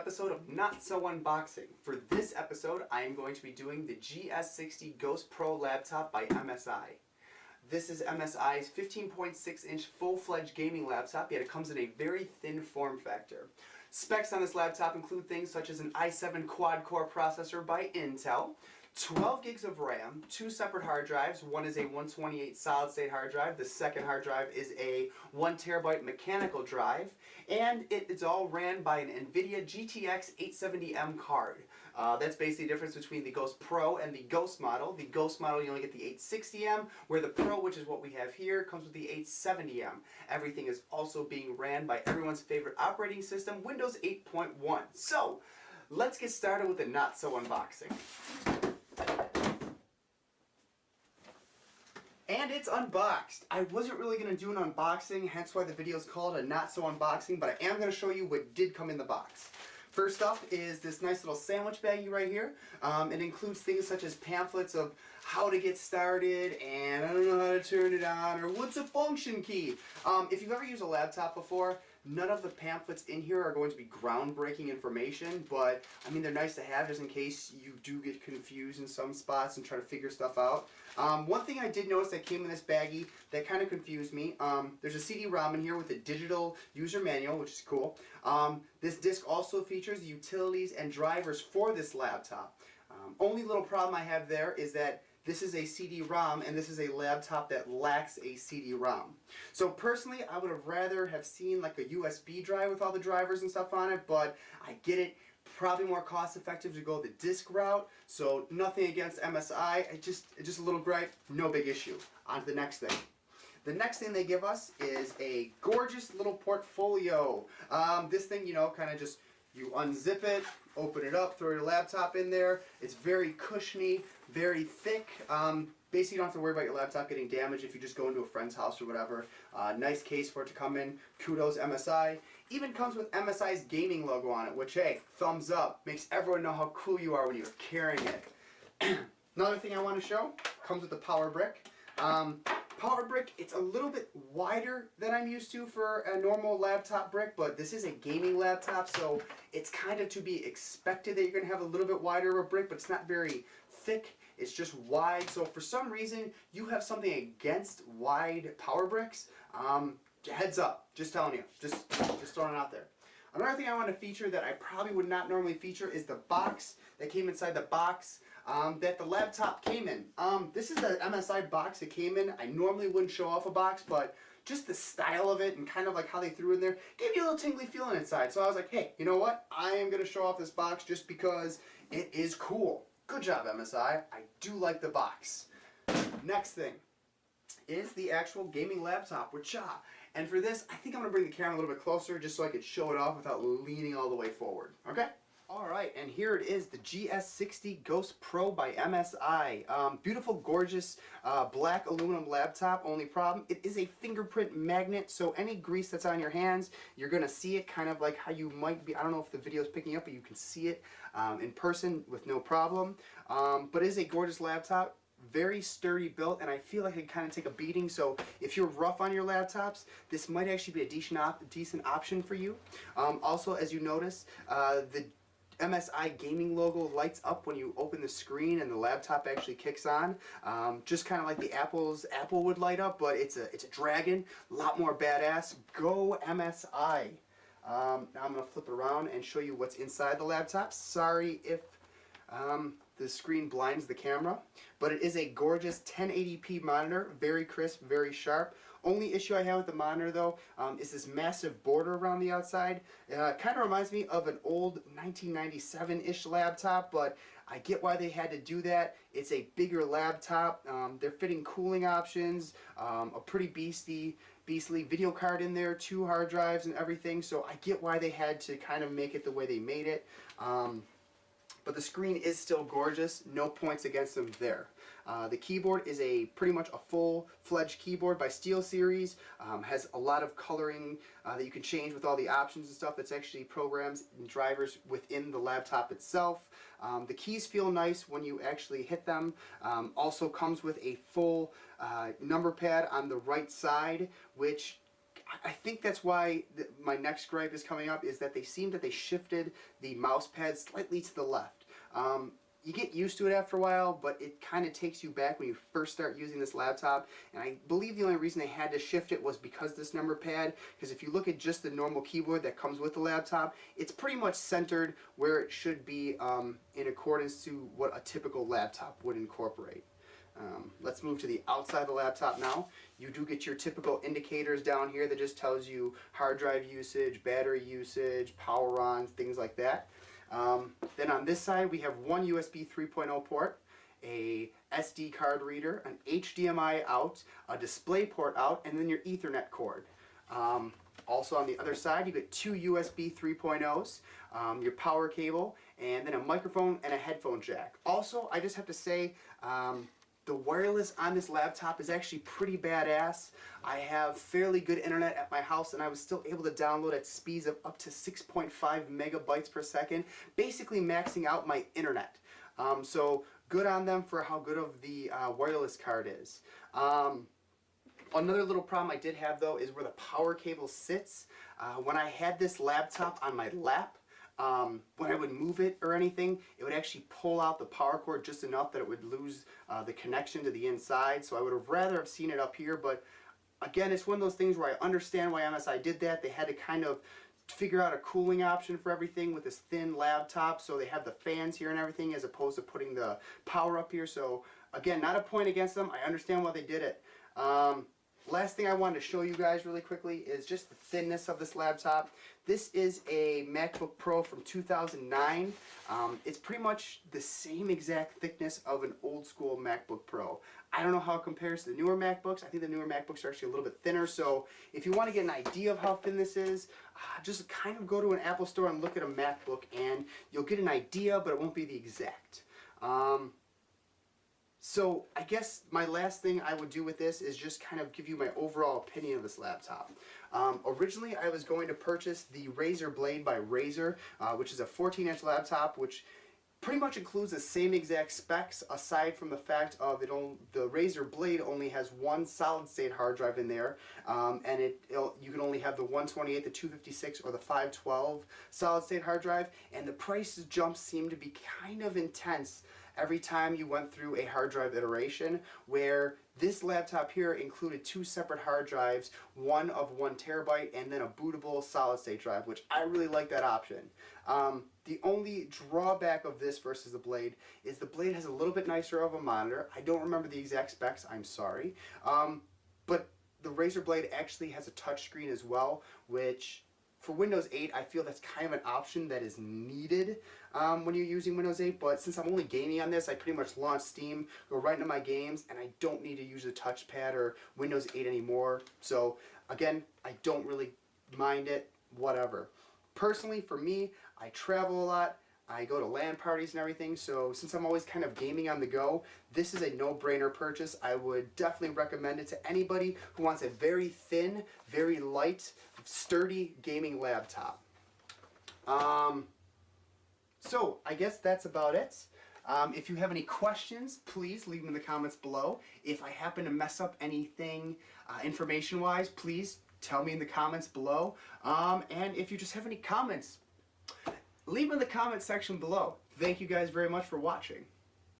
episode of Not So Unboxing. For this episode, I am going to be doing the GS60 Ghost Pro laptop by MSI. This is MSI's 15.6-inch full-fledged gaming laptop, yet it comes in a very thin form factor. Specs on this laptop include things such as an i7 quad-core processor by Intel, 12 gigs of RAM, 2 separate hard drives. One is a 128 solid-state hard drive. The second hard drive is a 1 terabyte mechanical drive, and it's all ran by an NVIDIA GTX 870M card. That's basically the difference between the Ghost Pro and the Ghost model. The Ghost model, you only get the 860M, where the Pro, which is what we have here, comes with the 870M. Everything is also being ran by everyone's favorite operating system, Windows 8.1. So, let's get started with the Not So Unboxing. And it's unboxed. I wasn't really going to do an unboxing, hence why the video is called a Not So Unboxing, but I am going to show you what did come in the box. First up is this nice little sandwich baggie right here. It includes things such as pamphlets of how to get started, and I don't know how to turn it on, or what's a function key. If you've ever used a laptop before, none of the pamphlets in here are going to be groundbreaking information, but I mean, they're nice to have just in case you do get confused in some spots and try to figure stuff out. One thing I did notice that came in this baggie that kind of confused me, there's a CD-ROM in here with a digital user manual, which is cool. This disc also features the utilities and drivers for this laptop. Only little problem I have there is that this is a CD-ROM and this is a laptop that lacks a CD-ROM. So personally, I would have rather have seen like a USB drive with all the drivers and stuff on it, but I get it. Probably more cost effective to go the disk route, so nothing against MSI, just a little gripe, no big issue. On to the next thing. The next thing they give us is a gorgeous little portfolio. This thing, you know, kind of just, you unzip it, open it up, throw your laptop in there. It's very cushiony, very thick. Basically, you don't have to worry about your laptop getting damaged if you just go into a friend's house or whatever. Nice case for it to come in. Kudos, MSI. Even comes with MSI's gaming logo on it, which, hey, thumbs up. Makes everyone know how cool you are when you're carrying it. Another thing I want to show comes with the power brick. Power brick, it's a little bit wider than I'm used to for a normal laptop brick, but this is a gaming laptop, so it's kind of to be expected that you're going to have a little bit wider of a brick, but it's not very thick. It's just wide, so for some reason you have something against wide power bricks, heads up, just telling you, just throwing it out there. Another thing I want to feature that I probably would not normally feature is the box that came inside the box that the laptop came in. This is the MSI box it came in. I normally wouldn't show off a box, but just the style of it and kind of like how they threw it in there gave you a little tingly feeling inside. So I was like, hey, you know what? I am going to show off this box just because it is cool. Good job, MSI. I do like the box. Next thing is the actual gaming laptop, and for this, I think I'm going to bring the camera a little bit closer just so I could show it off without leaning all the way forward. Okay? Alright, and here it is, the GS60 Ghost Pro by MSI. Beautiful, gorgeous, black aluminum laptop. Only problem, it is a fingerprint magnet, so any grease that's on your hands, you're going to see it kind of like how you might be, I don't know if the video is picking up, but you can see it in person with no problem. But it is a gorgeous laptop. Very sturdy built, and I feel like it kind of take a beating, so if you're rough on your laptops, this might actually be a decent option for you. Also, as you notice, the MSI gaming logo lights up when you open the screen and the laptop actually kicks on. Just kind of like the Apple would light up, but it's a dragon, a lot more badass. Go MSI. Now I'm going to flip around and show you what's inside the laptop. Sorry if the screen blinds the camera, but it is a gorgeous 1080p monitor, very crisp, very sharp. Only issue I have with the monitor though is this massive border around the outside. Kind of reminds me of an old 1997-ish laptop, but I get why they had to do that. It's a bigger laptop. They're fitting cooling options, a pretty beastly video card in there, 2 hard drives and everything, so I get why they had to kind of make it the way they made it. But the screen is still gorgeous, no points against them there. The keyboard is pretty much a full-fledged keyboard by SteelSeries. Has a lot of coloring that you can change with all the options and stuff. That's actually programs and drivers within the laptop itself. The keys feel nice when you actually hit them. Also comes with a full number pad on the right side, which I think that's why my next gripe is coming up, is that they seem that they shifted the mouse pad slightly to the left. You get used to it after a while, but it kind of takes you back when you first start using this laptop. And I believe the only reason they had to shift it was because this number pad, because if you look at just the normal keyboard that comes with the laptop, it's pretty much centered where it should be in accordance to what a typical laptop would incorporate. Let's move to the outside of the laptop now. You do get your typical indicators down here that just tells you hard drive usage, battery usage, power on, things like that. Then on this side we have one USB 3.0 port, a SD card reader, an HDMI out, a display port out, and then your Ethernet cord. Also on the other side you get two USB 3.0s, your power cable, and then a microphone and a headphone jack. Also, I just have to say, the wireless on this laptop is actually pretty badass. I have fairly good internet at my house, and I was still able to download at speeds of up to 6.5 megabytes per second, basically maxing out my internet. So good on them for how good of the wireless card is. Another little problem I did have though is where the power cable sits. When I had this laptop on my lap, when I would move it or anything, it would actually pull out the power cord just enough that it would lose the connection to the inside. So I would have rather have seen it up here, but again, it's one of those things where I understand why MSI did that. They had to kind of figure out a cooling option for everything with this thin laptop, so they have the fans here and everything as opposed to putting the power up here. So again, not a point against them. I understand why they did it. Last thing I wanted to show you guys really quickly is just the thinness of this laptop. This is a MacBook Pro from 2009. It's pretty much the same exact thickness of an old school MacBook Pro. I don't know how it compares to the newer MacBooks. I think the newer MacBooks are actually a little bit thinner. So if you want to get an idea of how thin this is, just kind of go to an Apple store and look at a MacBook and you'll get an idea, but it won't be the exact. So I guess my last thing I would do with this is just kind of give you my overall opinion of this laptop. Originally I was going to purchase the Razer Blade by Razer, which is a 14-inch laptop, which pretty much includes the same exact specs aside from the fact of the Razer Blade only has one solid-state hard drive in there, and you can only have the 128, the 256, or the 512 solid-state hard drive, and the price jumps seem to be kind of intense every time you went through a hard drive iteration, where this laptop here included two separate hard drives, one of 1 terabyte and then a bootable solid state drive, which I really like that option. The only drawback of this versus the Blade is the Blade has a little bit nicer of a monitor. I don't remember the exact specs, I'm sorry. But the Razer Blade actually has a touchscreen as well, which for Windows 8, I feel that's kind of an option that is needed when you're using Windows 8, but since I'm only gaming on this, I pretty much launch Steam, go right into my games, and I don't need to use the touchpad or Windows 8 anymore. So again, I don't really mind it, whatever. Personally, for me, I travel a lot, I go to LAN parties and everything, so since I'm always kind of gaming on the go, this is a no-brainer purchase. I would definitely recommend it to anybody who wants a very thin, very light, sturdy gaming laptop. So I guess that's about it. If you have any questions, please leave them in the comments below. If I happen to mess up anything information-wise, please tell me in the comments below. And if you just have any comments, leave them in the comment section below. Thank you guys very much for watching.